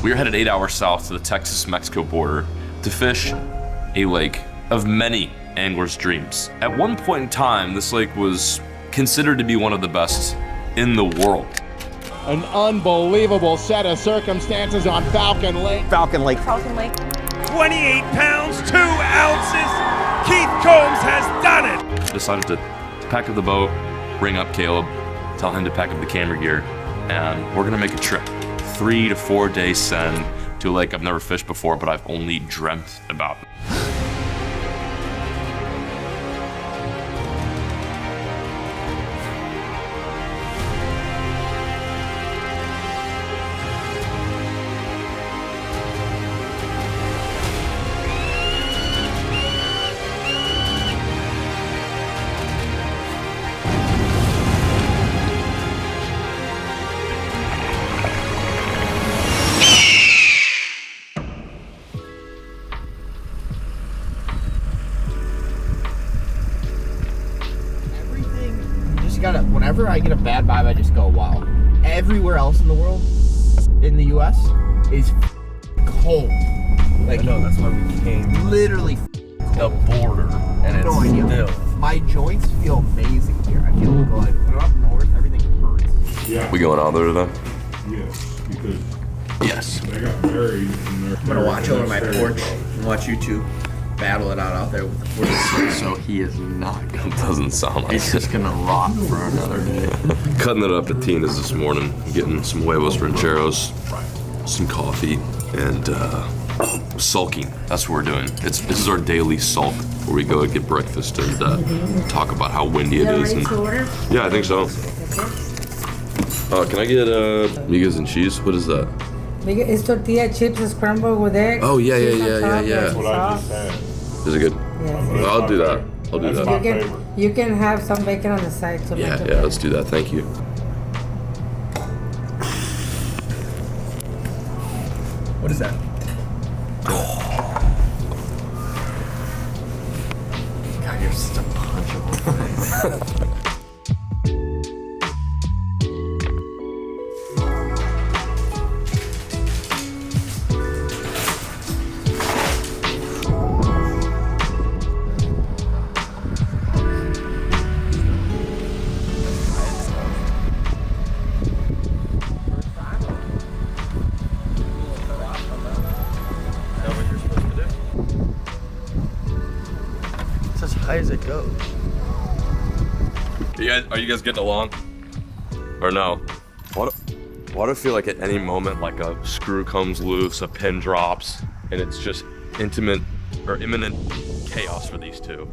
We are headed 8 hours south to the Texas-Mexico border to fish a lake of many anglers' dreams. At one point in time, this lake was considered to be one of the best in the world. An unbelievable set of circumstances on Falcon Lake. Falcon Lake. 28 pounds, 2 ounces. Keith Combs has done it. Decided to pack up the boat, bring up Caleb, tell him to pack up the camera gear, and we're gonna make a trip. 3 to 4 day send to a lake I've never fished before, but I've only dreamt about. Whenever I get a bad vibe, I just go, wow. Everywhere else in the world, in the US, is cold. Like, I know, that's why we came. Literally The border, and it's still. My joints feel amazing here. I feel like when I'm up north, everything hurts. Yeah. We going out there today? Yes, because Yes. they got married. And I'm gonna watch over my porch and watch you two battle it out there with the 46. So he is not gonna. It doesn't sound like He's it. just gonna rot for another day. Cutting it up at Tina's this morning, getting some huevos rancheros, some coffee, and sulking. That's what we're doing. This is our daily sulk, where we go and get breakfast and talk about how windy it is. And, yeah, I think so. Can I get migas and cheese? What is that? It's tortilla chips scrambled with eggs. Oh, yeah. That's what I just had. Is it good? Yes. I'll do that. I'll do That's that. my You can have some bacon on the side to Yeah, make it yeah, let's do that. Thank you. What is that? God, you're such a punchable. As high as it goes. Are you guys getting along? Or no? Why do I feel like at any moment, like a screw comes loose, a pin drops, and it's just imminent chaos for these two.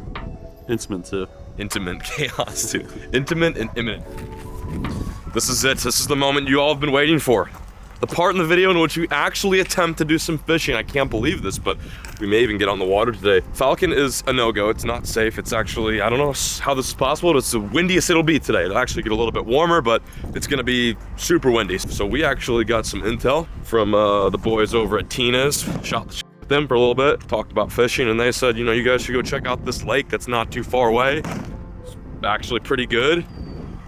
Intimate too. Intimate chaos too. Intimate and imminent. This is it. This is the moment you all have been waiting for. The part in the video in which we actually attempt to do some fishing. I can't believe this, but we may even get on the water today. Falcon is a no-go. It's not safe. It's actually, I don't know how this is possible. It's the windiest it'll be today. It'll actually get a little bit warmer, but it's gonna be super windy. So we actually got some intel from the boys over at Tina's. Shot the shit with them for a little bit, talked about fishing, and they said, you know, you guys should go check out this lake that's not too far away. It's actually pretty good.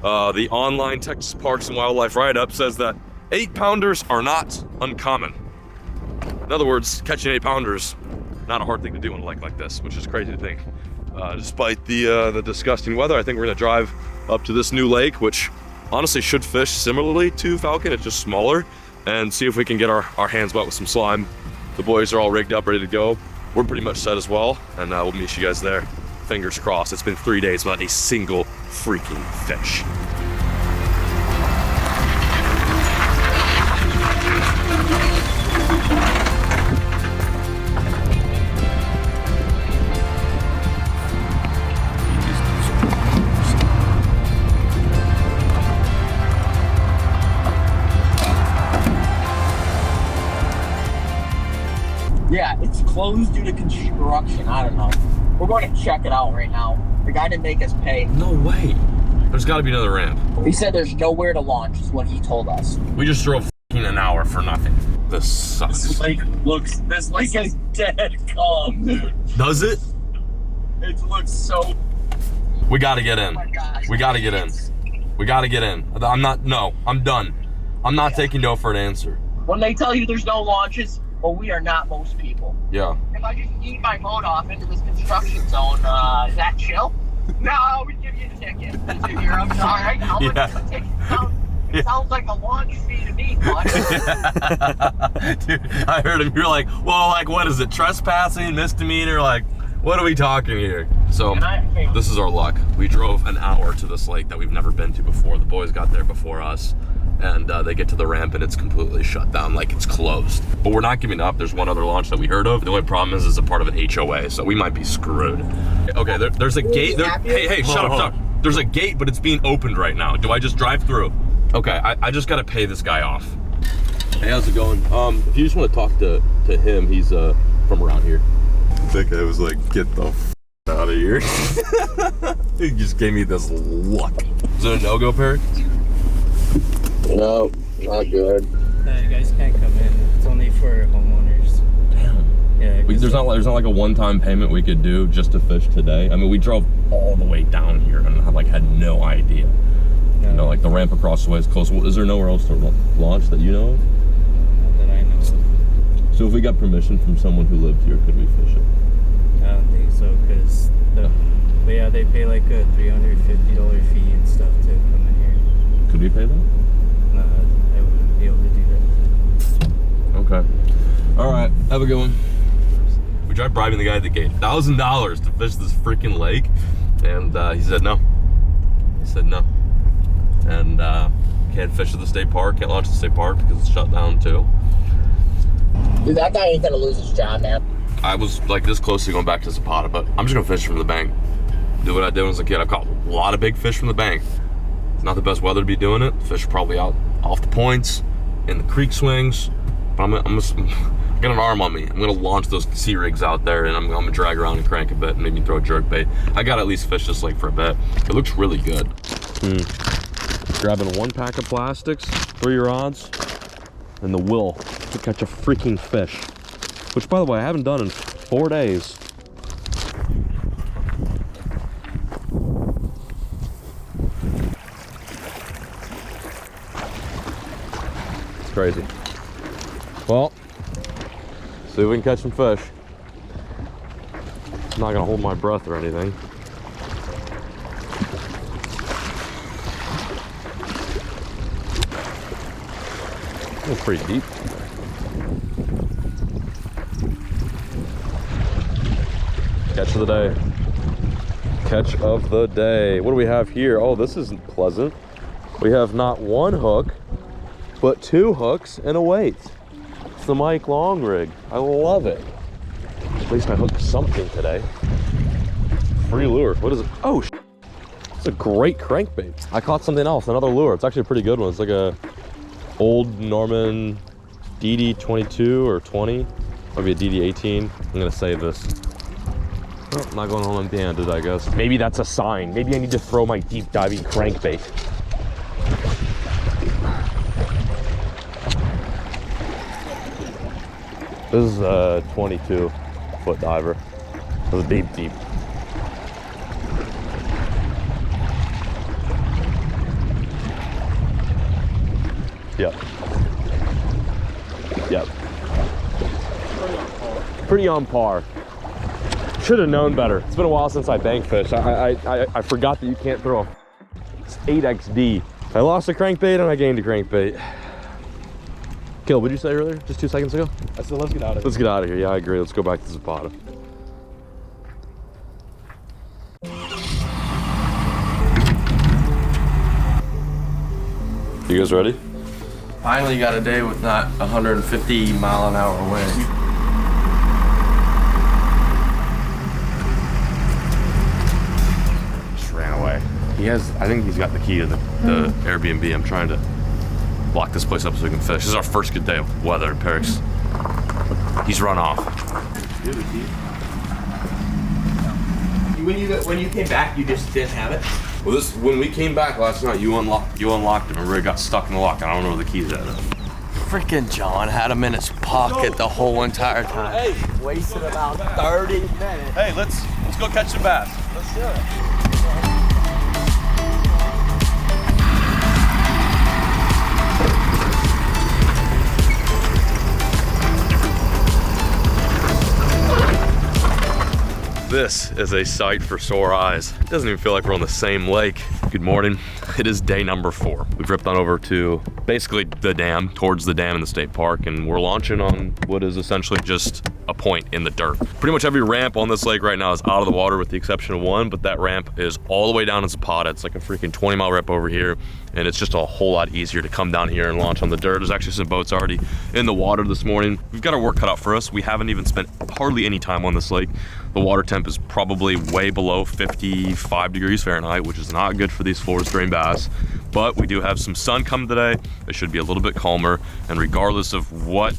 The online Texas Parks and Wildlife write-up says that 8-pounders are not uncommon. In other words, catching 8-pounders, not a hard thing to do on a lake like this, which is crazy to think. Despite the disgusting weather, I think we're gonna drive up to this new lake, which honestly should fish similarly to Falcon, it's just smaller, and see if we can get our hands wet with some slime. The boys are all rigged up, ready to go. We're pretty much set as well, and we'll meet you guys there. Fingers crossed. It's been 3 days without a single freaking fish. Yeah, it's closed due to construction. I don't know. We're going to check it out right now. The guy didn't make us pay. No way. There's got to be another ramp. He said there's nowhere to launch, is what he told us. We just drove an hour for nothing. This sucks. This lake is dead calm, dude. Does it? It looks so. We got to get in. Oh my gosh. We got to get in. We got to get in. I'm done. I'm not taking no for an answer. When they tell you there's no launches, well, we are not most people. Yeah. If I just eat my boat off into this construction zone, is that chill? No, we give you a ticket. I'm sorry. How much does the ticket sound? It sounds like a launch fee to me, bud. Dude, I heard him. You're like, well, like, what is it? Trespassing, misdemeanor? Like, what are we talking here? So, this is our luck. We drove an hour to this lake that we've never been to before. The boys got there before us. And they get to the ramp and it's completely shut down, like it's closed. But we're not giving up. There's one other launch that we heard of. The only problem is it's a part of an HOA, so we might be screwed. Okay, there's a gate. Hey, shut up. There's a gate, but it's being opened right now. Do I just drive through? Okay, I just gotta pay this guy off. Hey, how's it going? If you just want to talk to him, he's from around here. That guy was like, get the out of here. He just gave me this look. Is it a no-go, Perry? No, not good. No, you guys can't come in. It's only for homeowners. Damn. Yeah. There's not like a one-time payment we could do just to fish today. I mean, we drove all the way down here and had no idea. No. You know, like the ramp across the way is close. Is there nowhere else to launch that you know of? Not that I know of. So if we got permission from someone who lived here, could we fish it? I don't think so, because but yeah, they pay like a $350 fee and stuff to come in here. Could we pay that? No, I wouldn't be able to do that. Okay. All right. Have a good one. We tried bribing the guy at the gate, $1,000 to fish this freaking lake, and he said no. He said no. And can't fish at the state park. Can't launch at the state park because it's shut down too. Dude, that guy ain't gonna lose his job, man. I was like this close to going back to Zapata, but I'm just gonna fish from the bank. Do what I did when I was a kid. I've caught a lot of big fish from the bank. It's not the best weather to be doing it. Fish are probably out off the points, in the creek swings. But I got an arm on me. I'm gonna launch those sea rigs out there and I'm gonna drag around and crank a bit and maybe throw a jerk bait. I gotta at least fish this lake for a bit. It looks really good. Grabbing 1 pack of plastics, 3 rods, and the will to catch a freaking fish. Which, by the way, I haven't done in 4 days. It's crazy. Well, see if we can catch some fish. I'm not gonna hold my breath or anything. It's pretty deep. Catch of the day. Catch of the day. What do we have here? Oh, this isn't pleasant. We have not 1 hook, but 2 hooks and a weight. It's the Mike Long rig. I love it. At least I hooked something today. Free lure. What is it? Oh, it's a great crankbait. I caught something else, another lure. It's actually a pretty good one. It's like a old Norman DD22 or 20. Maybe a DD18. I'm gonna save this. Oh, not going home empty-handed, I guess. Maybe that's a sign. Maybe I need to throw my deep diving crankbait. This is a 22-foot diver. It was deep. Yep. Pretty on par. Should have known better. It's been a while since I bank fish. I forgot that you can't throw a 8XD. I lost a crankbait and I gained a crankbait. Kill, what did you say earlier? Just 2 seconds ago? I said let's get out of here. Let's get out of here. Yeah, I agree. Let's go back to Zapata. You guys ready? Finally got a day with not 150 mile an hour wind. Just ran away. I think he's got the key to the Airbnb. I'm trying to lock this place up so we can fish. This is our first good day of weather in Paris. He's run off. When you came back, you just didn't have it? Well, when we came back last night, you unlocked it. Remember, it got stuck in the lock. I don't know where the keys at. Freaking John had him in his pocket the whole entire time. Hey, wasted about 30 minutes. Hey, let's go catch some bass. Let's do it. This is a sight for sore eyes. It doesn't even feel like we're on the same lake. Good morning. It is day number 4. We've ripped on over to basically the dam, towards the dam in the state park, and we're launching on what is essentially just a point in the dirt. Pretty much every ramp on this lake right now is out of the water with the exception of one, but that ramp is all the way down in Zapata. It's like a freaking 20-mile rip over here, and it's just a whole lot easier to come down here and launch on the dirt. There's actually some boats already in the water this morning. We've got our work cut out for us. We haven't even spent hardly any time on this lake. The water temp is probably way below 55 degrees Fahrenheit, which is not good for these forest-drained bass. But we do have some sun coming today. It should be a little bit calmer, and regardless of what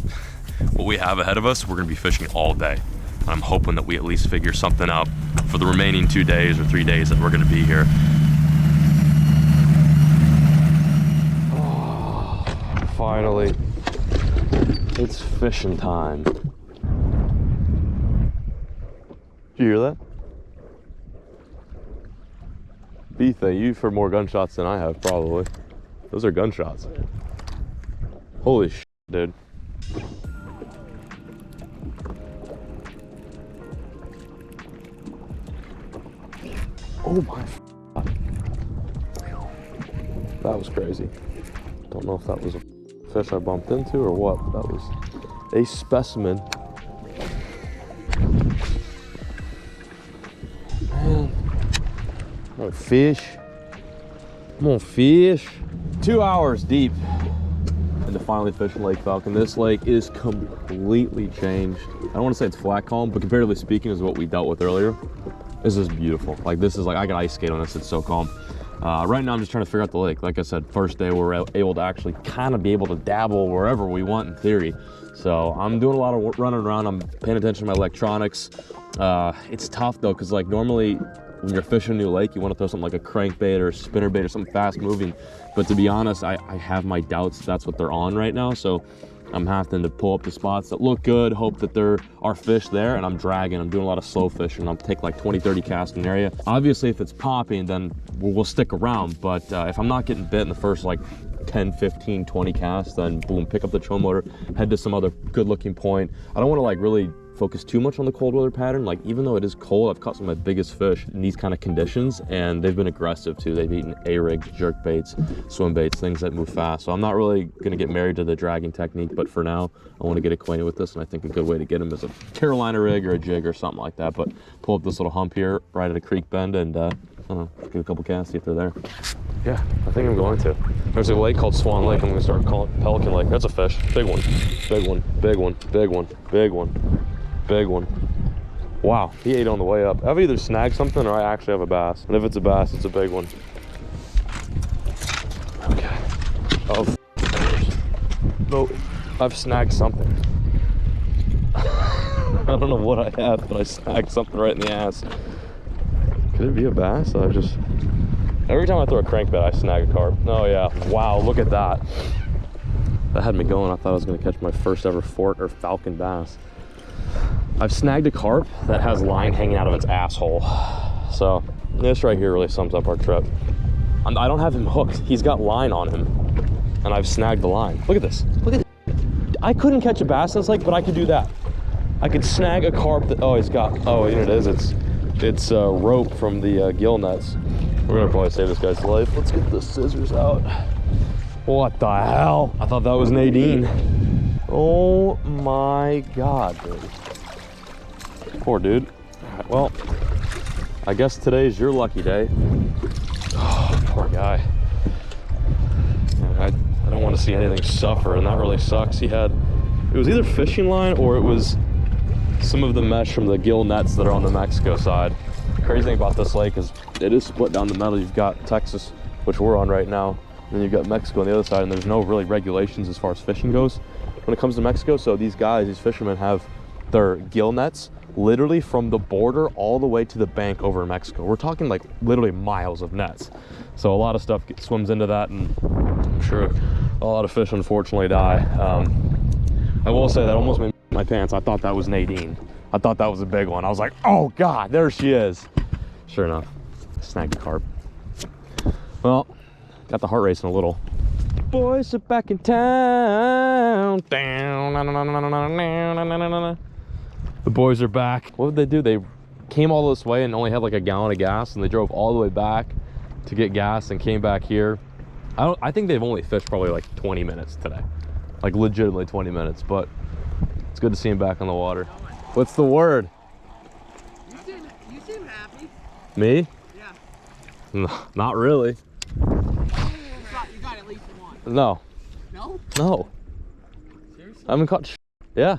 we have ahead of us, we're gonna be fishing all day. I'm hoping that we at least figure something out for the remaining 2 days or 3 days that we're gonna be here. Oh, finally, it's fishing time. Did you hear that? Betha, you've heard more gunshots than I have, probably. Those are gunshots. Holy shit, dude. Oh my God. That was crazy. Don't know if that was a fish I bumped into or what, but that was a specimen. Man. Oh, fish. Come on, fish. 2 hours deep into finally fishing Lake Falcon. This lake is completely changed. I don't want to say it's flat calm, but comparatively speaking is what we dealt with earlier. This is beautiful. Like, this is like, I can ice skate on this, it's so calm. Right now I'm just trying to figure out the lake. Like I said, first day we're able to actually kind of be able to dabble wherever we want in theory. So I'm doing a lot of running around. I'm paying attention to my electronics. It's tough though, because like normally when you're fishing a new lake, you want to throw something like a crankbait or a spinnerbait or something fast moving. But to be honest, I have my doubts that's what they're on right now. So I'm having to pull up the spots that look good, hope that there are fish there, and I'm dragging. I'm doing a lot of slow fishing. I'll take like 20, 30 casts in an area. Obviously, if it's popping, then we'll stick around. But if I'm not getting bit in the first like 10, 15, 20 casts, then boom, pick up the trolling motor, head to some other good looking point. I don't want to like really focus too much on the cold weather pattern. Like, even though it is cold, I've caught some of my biggest fish in these kind of conditions, and they've been aggressive too. They've eaten A-rigs, jerk baits, swim baits, things that move fast. So I'm not really gonna get married to the dragging technique, but for now, I want to get acquainted with this, and I think a good way to get them is a Carolina rig or a jig or something like that. But pull up this little hump here right at a creek bend, and I don't know, get a couple casts, see if they're there. Yeah, I think I'm going to. There's a lake called Swan Lake. I'm gonna start calling it Pelican Lake. That's a fish. Big one, big one, big one, big one, big one. Big one. Wow, he ate on the way up. I've either snagged something or I actually have a bass. And if it's a bass, it's a big one. Okay. Oh, no, I've snagged something. I don't know what I have, but I snagged something right in the ass. Could it be a bass? Every time I throw a crankbait, I snag a carp. Oh yeah, wow, look at that. That had me going. I thought I was gonna catch my first ever fork or falcon bass. I've snagged a carp that has line hanging out of its asshole. So this right here really sums up our trip. I don't have him hooked. He's got line on him, and I've snagged the line. Look at this. Look at this. I couldn't catch a bass in this lake, but I could do that. I could snag a carp that, oh, he's got, oh, you know what it is? It's rope from the gill nets. We're gonna probably save this guy's life. Let's get the scissors out. What the hell? I thought that was Nadine. Oh my God, dude. Poor dude. All right, well, I guess today's your lucky day. Oh, poor guy. I don't want to see anything suffer, and that really sucks. It was either fishing line or it was some of the mesh from the gill nets that are on the Mexico side. The crazy thing about this lake is it is split down the middle. You've got Texas, which we're on right now, and then you've got Mexico on the other side, and there's no really regulations as far as fishing goes when it comes to Mexico. So these fishermen have their gill nets literally from the border all the way to the bank over in Mexico. We're talking like literally miles of nets. So a lot of stuff swims into that, and I'm sure a lot of fish unfortunately die. I will say that almost made my pants. I thought that was Nadine. I thought that was a big one. I was like, oh God, there she is. Sure enough, snagged a carp. Well, got the heart racing a little. Boys are back in town. The boys are back. What did they do? came all this way and only had like a gallon of gas, and they drove all the way back to get gas and came back here. I think they've only fished probably like 20 minutes today, like legitimately 20 minutes, but it's good to see him back on the water. What's the word? You seem happy. Me? Yeah. No, not really. You got at least one. No. No? No. Seriously? I haven't caught Yeah.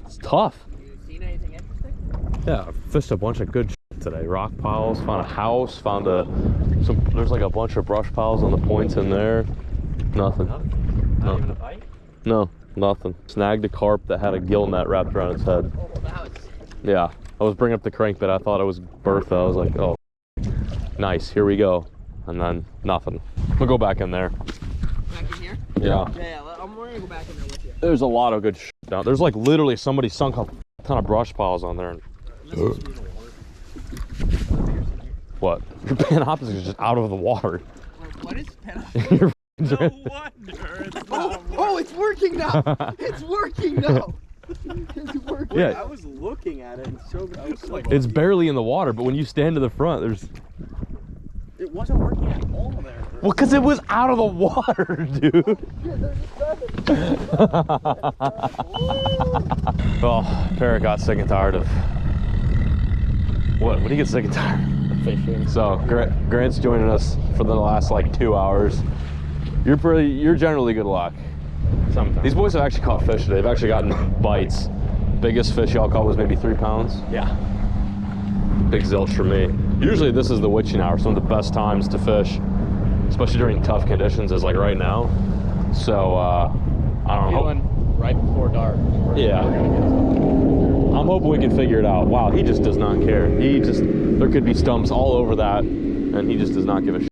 It's tough. You seen anything interesting? Yeah, I fished a bunch of good today. Rock piles, found a house, found there's like a bunch of brush piles on the points in there. Nothing. Not even a bite? No, nothing. Snagged a carp that had a gill net wrapped around its head. Oh, that was... Yeah, I was bringing up the crankbait. I thought it was Bertha. I was like, oh, nice, here we go. And then nothing. We'll go back in there. Back in here? Yeah. Yeah, I'm gonna go back in there with you. There's a lot of good down. There's like literally somebody sunk a ton of brush piles on there. What? Your Panopticon is just out of the water. What is Panopticon? No wonder it's not Oh, it's working now! It's working now! It's working. Yeah. I was looking at it and showed I was like, It's barely in the water, but when you stand to the front, there's... it wasn't working at all there. Well, because it was out of the water, dude. Well, Parrot got sick and tired of... What do you get sick and tired of? Fishing. So, Grant's joining us for the last like 2 hours. You're generally good luck. Sometimes. These boys have actually caught fish today. They've actually gotten bites. Biggest fish y'all caught was maybe 3 pounds. Yeah. Big zilch for me. Usually this is the witching hour, some of the best times to fish, especially during tough conditions, is like right now. So I don't know. Right before dark. Yeah. I'm hoping we can figure it out. Wow, he just does not care. There could be stumps all over that, and he just does not give a shit.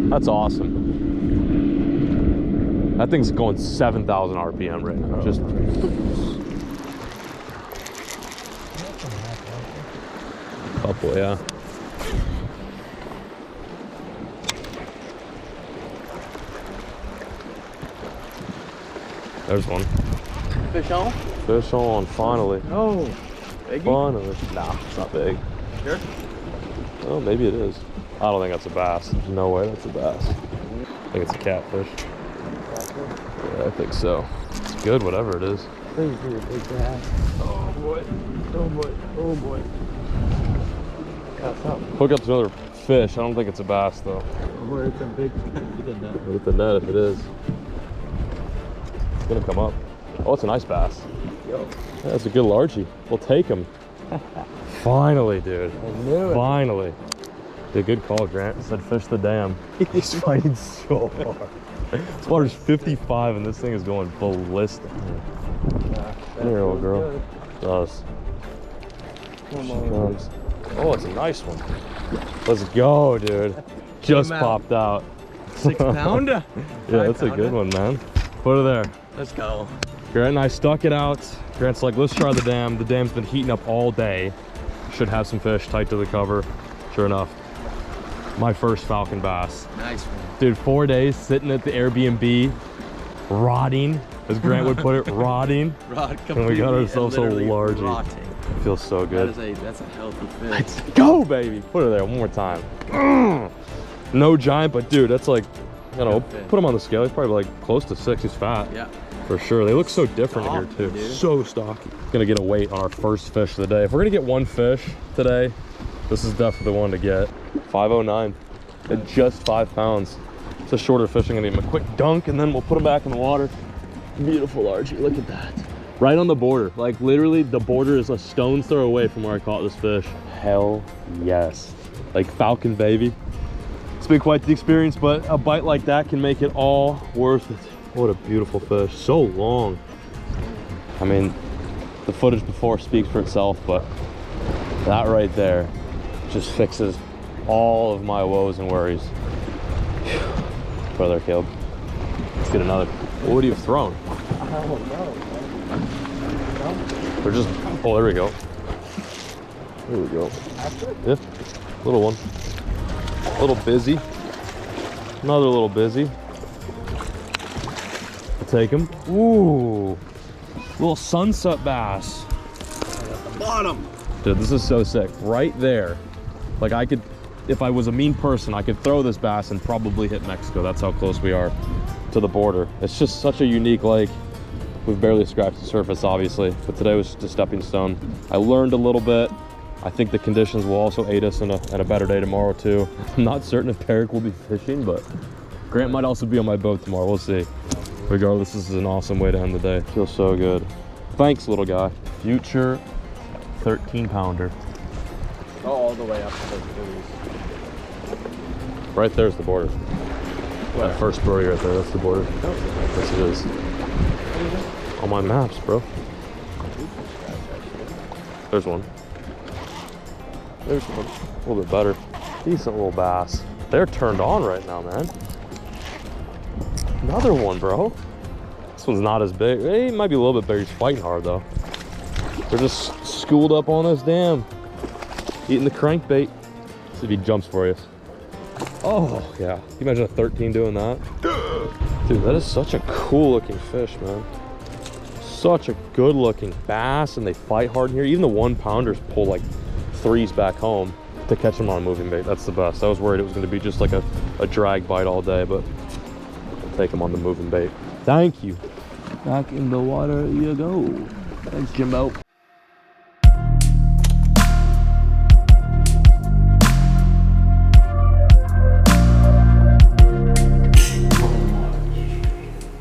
That's awesome. That thing's going 7,000 RPM right now. Just. Couple, yeah. There's one. Fish on? Fish on, finally. Oh. Finally. Nah, it's not big. Sure? Oh, maybe it is. I don't think that's a bass. There's no way that's a bass. I think it's a catfish. Yeah, I think so. It's good, whatever it is. Big bass. Oh boy. Oh boy. Oh boy. Got something. Hook up to another fish. I don't think it's a bass though. Oh boy, it's a big with the net. With the net if it is. It's gonna come up. Oh, it's a nice bass. Yo. Yeah, that's a good largie. We'll take him. Finally, dude. I knew it. Finally. A good call, Grant. Said fish the dam. He's fighting so hard. This water's 55 and this thing is going ballistic. Come here, old girl. Does. Oh, it's a nice one. Let's go, dude. Just popped out. 6 pounder. Yeah, that's a good one, man. Put it there. Let's go. Grant and I stuck it out. Grant's like, let's try the dam. The dam's been heating up all day. Should have some fish tight to the cover. Sure enough, my first Falcon bass. Nice one. Dude, 4 days sitting at the Airbnb, rotting, as Grant would put it, rotting. And we got ourselves a largie. Feels so good. That's a healthy fish. Let's go, baby. Put her there one more time. No giant, but dude, that's like, you know, put him on the scale. He's probably like close to 6. He's fat. Yeah. For sure. They look so different in here too. Dude. So stocky. Gonna get a weight on our first fish of the day. If we're gonna get one fish today, this is definitely the one to get. 509 at just 5 pounds. It's a shorter fish. I'm gonna give him a quick dunk and then we'll put him back in the water. Beautiful largie. Look at that. Right on the border. Like literally the border is a stone's throw away from where I caught this fish. Hell yes. Like Falcon, baby. It's been quite the experience, but a bite like that can make it all worth it. What a beautiful fish. So long. I mean, the footage before speaks for itself, but that right there just fixes all of my woes and worries. Brother Caleb. Let's get another. What would you have thrown? I don't know. Or just, oh, there we go. There we go. Yeah, little one. A little busy. Another little busy. I'll take him. Ooh, little sunset bass. Bottom. Dude, this is so sick. Right there. Like I could, if I was a mean person, I could throw this bass and probably hit Mexico. That's how close we are to the border. It's just such a unique lake. We've barely scratched the surface, obviously, but today was just a stepping stone. I learned a little bit. I think the conditions will also aid us in a better day tomorrow too. I'm not certain if Peric will be fishing, but Grant might also be on my boat tomorrow. We'll see. Regardless, this is an awesome way to end the day. Feels so good. Thanks, little guy. Future 13-pounder. Go all the way up to the buoys. Right there's the border. That first buoy right there, that's the border. Yes, it is. On my maps, bro. There's one. There's one. A little bit better. Decent little bass. They're turned on right now, man. Another one, bro. This one's not as big. He might be a little bit bigger. He's fighting hard, though. They're just schooled up on this dam. Eating the crankbait. See if he jumps for you. Oh, yeah. Can you imagine a 13 doing that? Dude, that is such a cool looking fish, man. Such a good looking bass, and they fight hard in here. Even the 1-pounders pull like 3s back home to catch them on a moving bait. That's the best. I was worried it was going to be just like a drag bite all day, but I'll take them on the moving bait. Thank you. Back in the water you go. Thanks, Jimbo.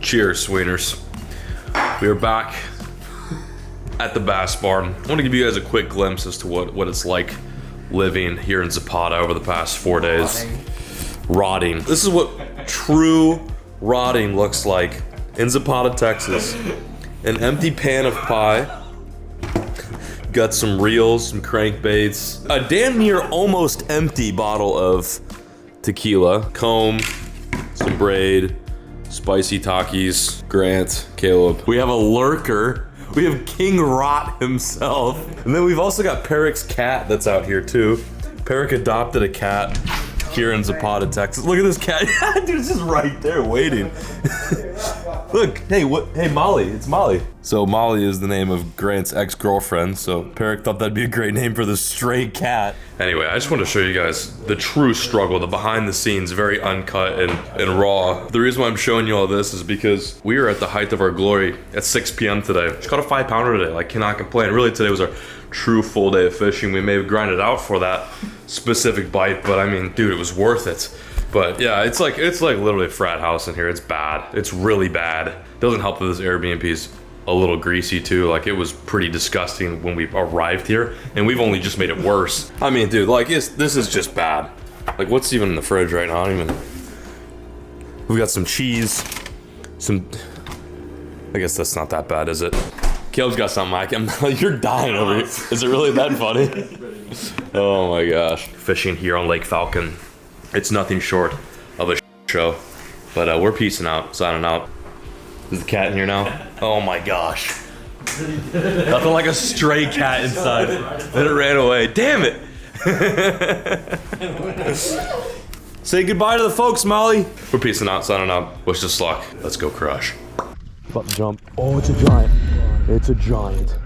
Cheers, Sweeters. We are back at the Bass Barn. I want to give you guys a quick glimpse as to what it's like living here in Zapata over the past 4 days. Rotting. This is what true rotting looks like in Zapata, Texas. An empty pan of pie. Got some reels, some crankbaits. A damn near almost empty bottle of tequila. Comb, some braid. Spicy Takis, Grant, Caleb. We have a lurker. We have King Rot himself. And then we've also got Peric's cat that's out here too. Peric adopted a cat here in Zapata, Texas. Look at this cat. Dude, it's just right there waiting. Look, hey, Molly, it's Molly. So Molly is the name of Grant's ex-girlfriend, so Peric thought that'd be a great name for this stray cat. Anyway, I just want to show you guys the true struggle, the behind the scenes, very uncut and raw. The reason why I'm showing you all this is because we are at the height of our glory at 6 p.m. today. Just caught a 5-pounder today, like cannot complain. Really, today was our true full day of fishing. We may have grinded out for that specific bite, but I mean, dude, it was worth it. But yeah, it's like literally a frat house in here. It's bad. It's really bad. Doesn't help that this Airbnb is a little greasy too. Like it was pretty disgusting when we arrived here, and we've only just made it worse. I mean, dude, like this is just bad. Like what's even in the fridge right now? I don't even. We got some cheese, some. I guess that's not that bad, is it? Caleb's got something like him. You're dying over here. Is it really that funny? Oh my gosh. Fishing here on Lake Falcon. It's nothing short of a show. But we're peacing out, signing out. Is the cat in here now? Oh my gosh. Nothing like a stray cat inside. Then it ran away. Damn it. Say goodbye to the folks, Molly. We're peacing out, signing out. Wish us luck. Let's go crush. About to jump. Oh, it's a giant. It's a giant.